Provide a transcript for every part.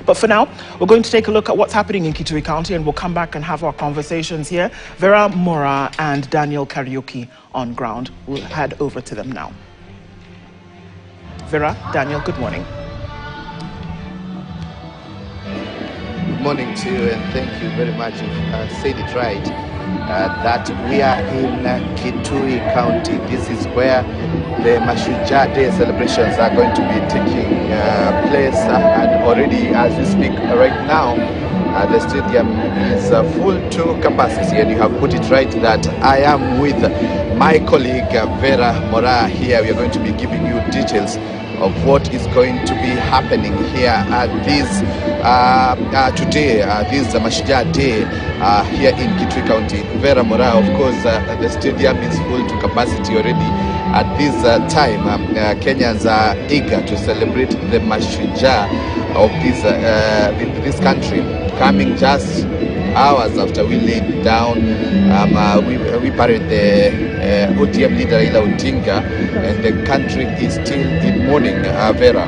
But for now, we're going to take a look at what's happening in Kitui County, and we'll come back and have our conversations here. Vera Mora and Daniel Kariuki on ground. We'll head over to them now. Vera, Daniel, good morning. Good morning to you, and thank you very much. You've said it right, that we are in Kitui County. This is where the Mashujaa Day celebrations are going to be taking place, and already as we speak right now, the stadium is full to capacity, and you have put it right that I am with my colleague Vera Mora here. We are going to be giving you details of what is going to be happening here at this today, this Mashujaa Day here in Kitui County. Vera Mora, of course, the stadium is full to capacity already. At this time, Kenyans are eager to celebrate the Mashujaa of this country, coming just hours after we laid down, we buried the ODM leader Raila Odinga, and the country is still in mourning. Vera.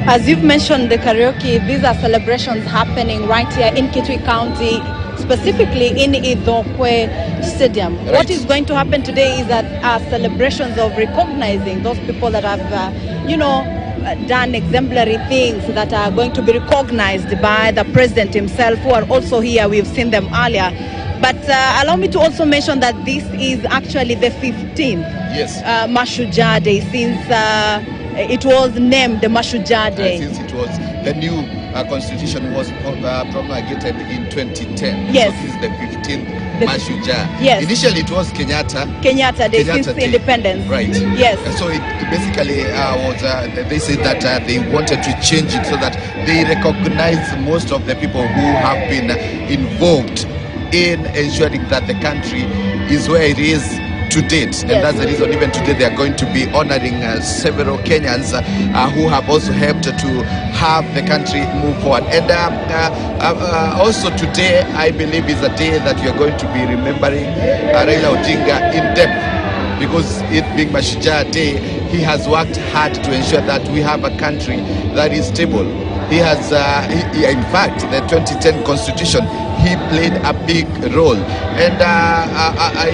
As you've mentioned, the karaoke, these are celebrations happening right here in Kitui County, specifically in Ithookwe Stadium. Right. What is going to happen today is that celebrations of recognizing those people that have, done exemplary things that are going to be recognized by the president himself, who are also here. We've seen them earlier. But allow me to also mention that this is actually the 15th Mashujaa Day since it was named the Mashujaa Day. Since it was the new constitution was promulgated in 2010. Yes. So this is the 15th Mashujaa. Yes. Initially it was Kenyatta Day since independence. Right. Yes. So it basically was, they said that they wanted to change it so that they recognize most of the people who have been involved in ensuring that the country is where it is to date. And that's the reason even today they are going to be honoring several Kenyans who have also helped to have the country move forward. And also today, I believe, is a day that we are going to be remembering Raila Odinga in depth, because it being Mashujaa Day, he has worked hard to ensure that we have a country that is stable. He has, in fact, the 2010 constitution, he played a big role. And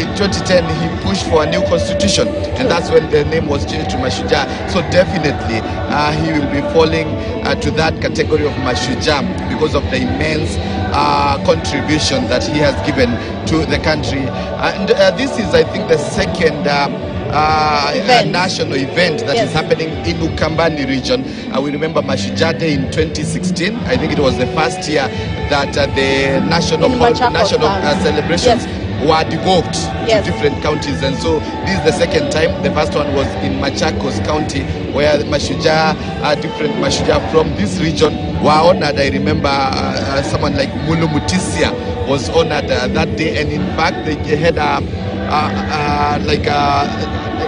in 2010, he pushed for a new constitution. And that's when the name was changed to Mashujaa. So definitely, he will be falling to that category of Mashujaa because of the immense contribution that he has given to the country. And this is, I think, the second national event that is happening in Ukambani region. We remember Mashujaa Day in 2016. I think it was the first year that the national celebrations were devolved to different counties, and so this is the second time. The first one was in Machakos County, where the Mashujaa, different Mashujaa from this region were honored. I remember someone like Mulu Mutisia was honored that day, and in fact they had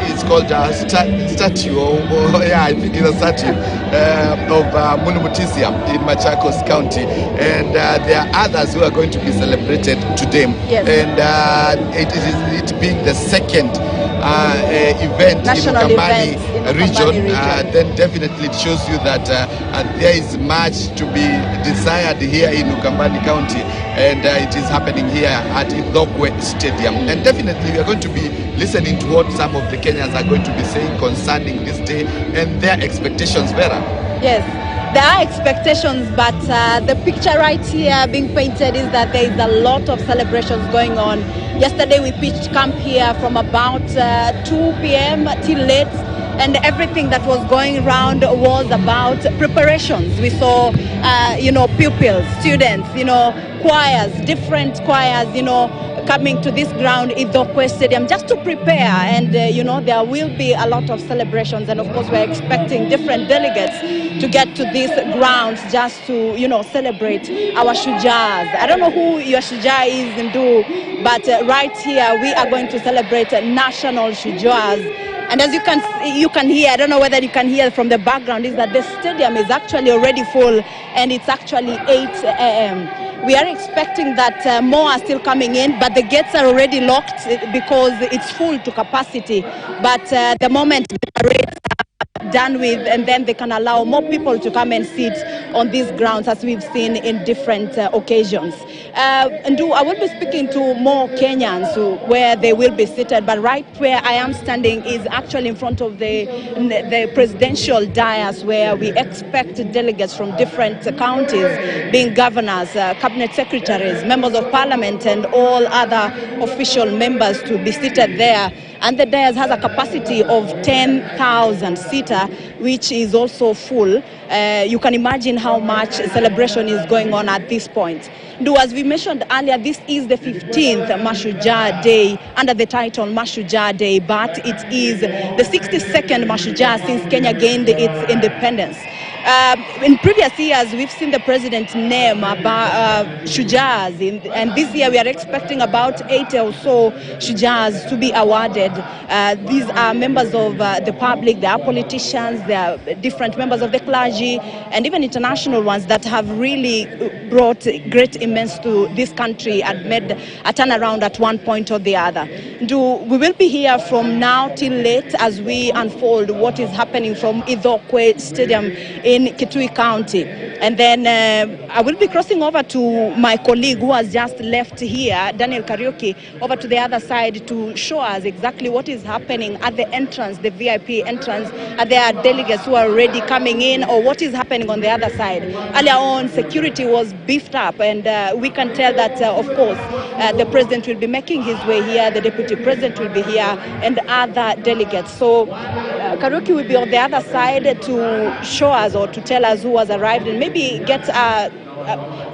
it's called a statue, I think it's a statue of Mulu Mutisia in Machakos County, and there are others who are going to be celebrated today. And it being the second event national in Ukambani region, then definitely it shows you that there is much to be desired here in Ukambani County, and it is happening here at Ithookwe Stadium. And definitely we are going to be listening to what some of the Kenyans are going to be saying concerning this day and their expectations. Vera. Yes, there are expectations, but the picture right here being painted is that there is a lot of celebrations going on. Yesterday we pitched camp here from about 2 p.m. till late, and everything that was going around was about preparations. We saw, pupils, students, choirs, different choirs, coming to this ground, Ithookwe Stadium, just to prepare. And, there will be a lot of celebrations. And, of course, we're expecting different delegates to get to these grounds just to, celebrate our Shujaas. I don't know who your Shujaa is, Ndu, but right here, we are going to celebrate national Shujaas. And as you can hear, I don't know whether you can hear from the background, is that the stadium is actually already full, and it's actually 8 a.m. We are expecting that more are still coming in, but the gates are already locked because it's full to capacity. But the moment the parades are done with, and then they can allow more people to come and sit on these grounds, as we've seen in different occasions. And I will be speaking to more Kenyans where they will be seated, but right where I am standing is actually in front of the presidential dais, where we expect delegates from different counties, being governors, cabinet secretaries, members of parliament, and all other official members to be seated there. And the dais has a capacity of 10,000 seater, which is also full. You can imagine how much celebration is going on at this point. As we mentioned earlier, this is the 15th Mashujaa Day under the title Mashujaa Day, but it is the 62nd Mashujaa since Kenya gained its independence. In previous years, we've seen the president name Shujaas, and this year we are expecting about 80 or so Shujaas to be awarded. These are members of the public, they are politicians, they are different members of the clergy, and even international ones that have really brought great immense to this country and made a turnaround at one point or the other. We will be here from now till late as we unfold what is happening from Ithookwe Stadium in Kitui County. And then I will be crossing over to my colleague who has just left here, Daniel Kariuki, over to the other side to show us exactly what is happening at the entrance, the VIP entrance. Are there delegates who are already coming in, or what is happening on the other side? Earlier on, security was beefed up, and we can tell that, of course, the president will be making his way here, the deputy president will be here, and other delegates. So Kariuki will be on the other side to show us or to tell us who has arrived, and maybe get a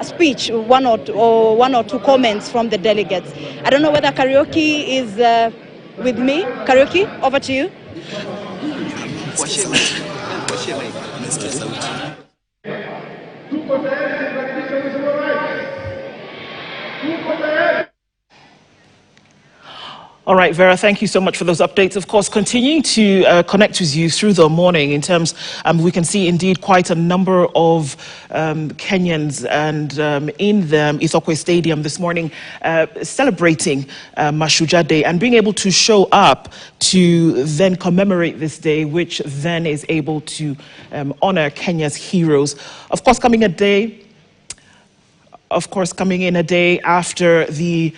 speech, one or two comments from the delegates. I don't know whether Kariuki is with me. Kariuki, over to you. All right, Vera, thank you so much for those updates. Of course, continuing to connect with you through the morning in terms, we can see indeed quite a number of Kenyans and in the Ithookwe Stadium this morning celebrating Mashujaa Day and being able to show up to then commemorate this day, which then is able to honor Kenya's heroes. Of course, coming in a day after the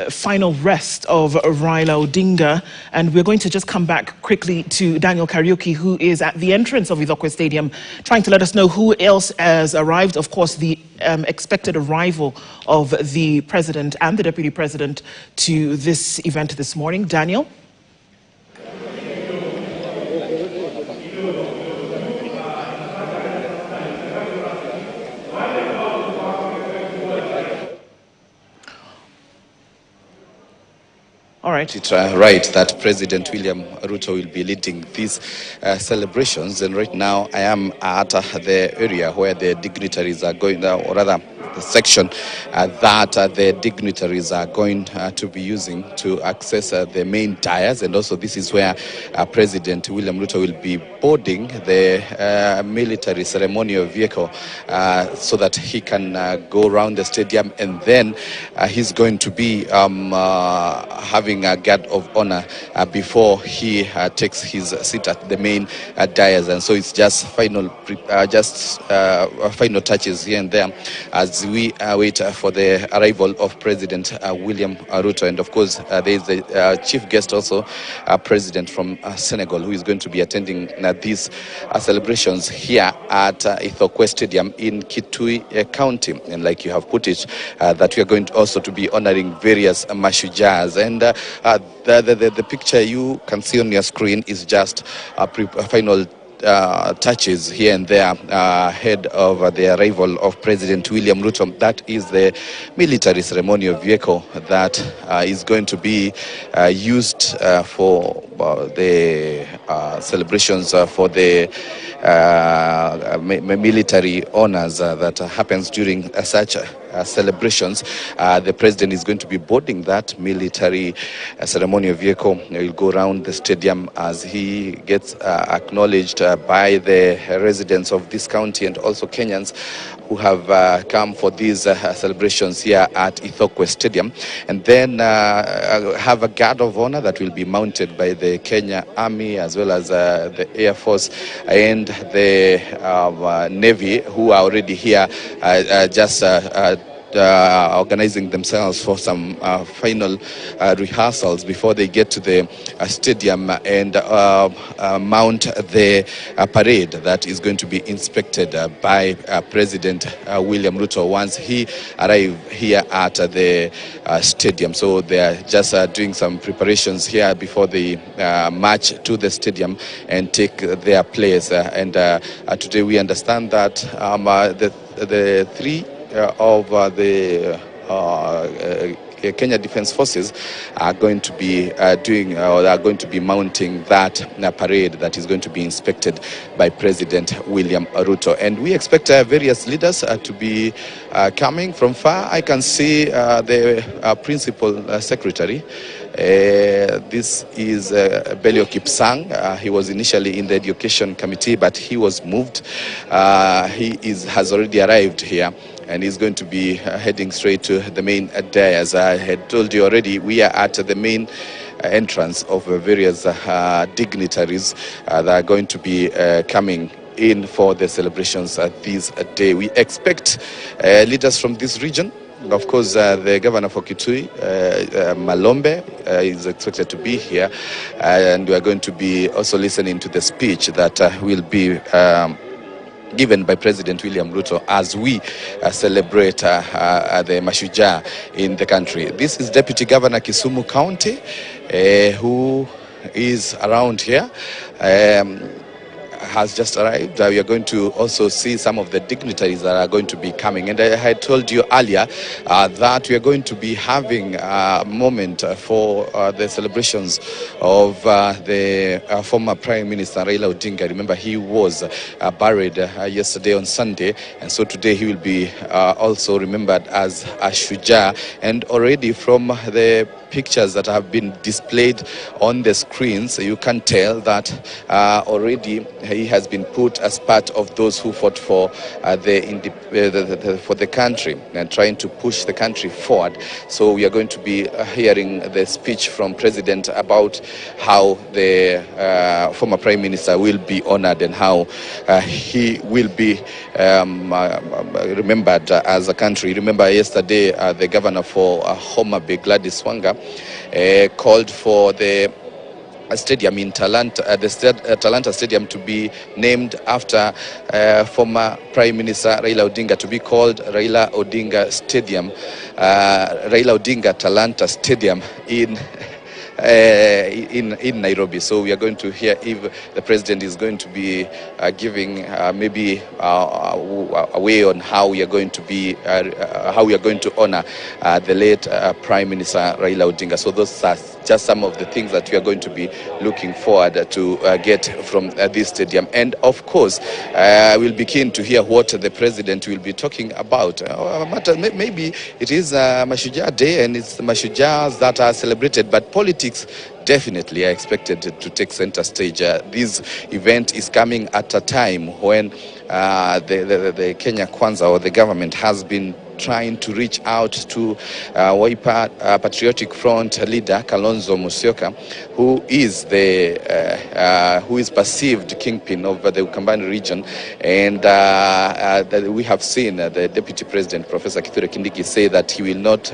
final rest of Raila Odinga. And we're going to just come back quickly to Daniel Kariuki, who is at the entrance of Ithookwe Stadium, trying to let us know who else has arrived. Of course, the expected arrival of the president and the deputy president to this event this morning. Daniel? All right. It's right that President William Ruto will be leading these celebrations, and right now I am at the area where the dignitaries are going, or rather the section that the dignitaries are going to be using to access the main dais, and also this is where President William Ruto will be boarding the military ceremonial vehicle so that he can go around the stadium, and then he's going to be having a guard of honor before he takes his seat at the main dais. And so it's just final touches here and there as we wait for the arrival of President William Ruto. And of course, there is the chief guest also, President from Senegal, who is going to be attending these celebrations here at Ithookwe Stadium in Kitui County. And like you have put it, that we are going to also to be honoring various Mashujaas. And the picture you can see on your screen is just a final touches here and there ahead of the arrival of President William Ruto. That is the military ceremonial vehicle that is going to be used for the celebrations for the military honors that happens during such celebrations. The president is going to be boarding that military ceremonial vehicle. He will go around the stadium as he gets acknowledged by the residents of this county and also Kenyans who have come for these celebrations here at Ithookwe Stadium. And then have a guard of honor that will be mounted by the the Kenya Army, as well as the Air Force and the Navy, who are already here just organizing themselves for some final rehearsals before they get to the stadium and mount the parade that is going to be inspected by President William Ruto once he arrives here at the stadium. So they are just doing some preparations here before they march to the stadium and take their place. And today we understand that the three of the Kenya Defence Forces are going to be mounting that parade that is going to be inspected by President William Ruto. And we expect various leaders to be coming from far. I can see the Principal Secretary. This is Belio Kipsang. He was initially in the Education Committee, but he was moved. He has already arrived here, and he's going to be heading straight to the main day. As I had told you already, we are at the main entrance of various dignitaries that are going to be coming in for the celebrations this day. We expect leaders from this region. Of course, the governor for Kitui, Malombe, is expected to be here, and we are going to be also listening to the speech that will be given by President William Ruto as we celebrate the Mashujaa in the country. This is Deputy Governor Kisumu County, who is around here. Has just arrived. We are going to also see some of the dignitaries that are going to be coming. And I had told you earlier that we are going to be having a moment for the celebrations of the former Prime Minister Raila Odinga. Remember, he was buried yesterday on Sunday, and so today he will be also remembered as a Mashujaa. And already from the pictures that have been displayed on the screens, you can tell that already he has been put as part of those who fought for the country and trying to push the country forward. So we are going to be hearing the speech from President about how the former Prime Minister will be honored and how he will be remembered as a country. Remember yesterday the governor for Homa Bay, Gladys Wanga, called for the stadium in Talanta, the Talanta Stadium, to be named after former Prime Minister Raila Odinga, to be called Raila Odinga Stadium, Raila Odinga Talanta Stadium in Nairobi. So we are going to hear if the president is going to be giving maybe a way on how we are going to be honor the late Prime Minister Raila Odinga. So those are just some of the things that we are going to be looking forward to get from this stadium. And of course, we'll be keen to hear what the president will be talking about. Maybe it is Mashujaa Day and it's the Mashujaas that are celebrated, but politics definitely are expected to take center stage. This event is coming at a time when the Kenya Kwanza, or the government, has been trying to reach out to Wiper Patriotic Front leader Kalonzo Musyoka, who is perceived kingpin of the Ukambani region, and we have seen the Deputy President Professor Kitui Kindiki say that he will not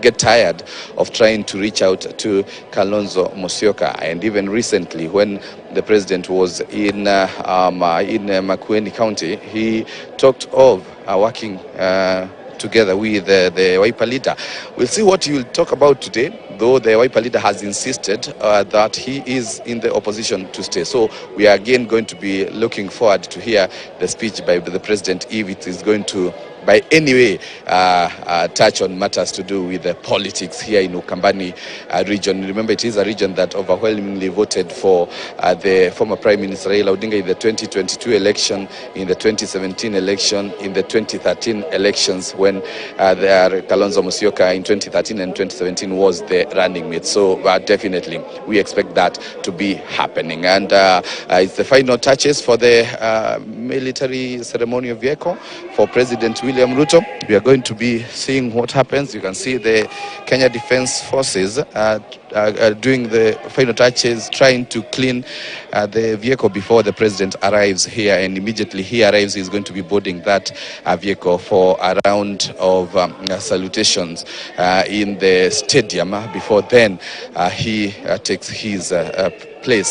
get tired of trying to reach out to Kalonzo Musyoka. And even recently, when the president was in Makueni County, he talked of working together with the Wiper leader. We'll see what he will talk about today, though the Wiper leader has insisted that he is in the opposition to stay. So we are again going to be looking forward to hear the speech by the president, if it is going to by any way touch on matters to do with the politics here in Ukambani region. Remember, it is a region that overwhelmingly voted for the former Prime Minister Raila Odinga in the 2022 election, in the 2017 election, in the 2013 elections, when Kalonzo Musyoka in 2013 and 2017 was the running mate. So definitely we expect that to be happening. And it's the final touches for the military ceremonial vehicle for President William William Ruto. We are going to be seeing what happens. You can see the Kenya Defence Forces doing the final touches, trying to clean the vehicle before the president arrives here, and immediately he arrives, he's going to be boarding that vehicle for a round of salutations in the stadium. Before then, he takes his place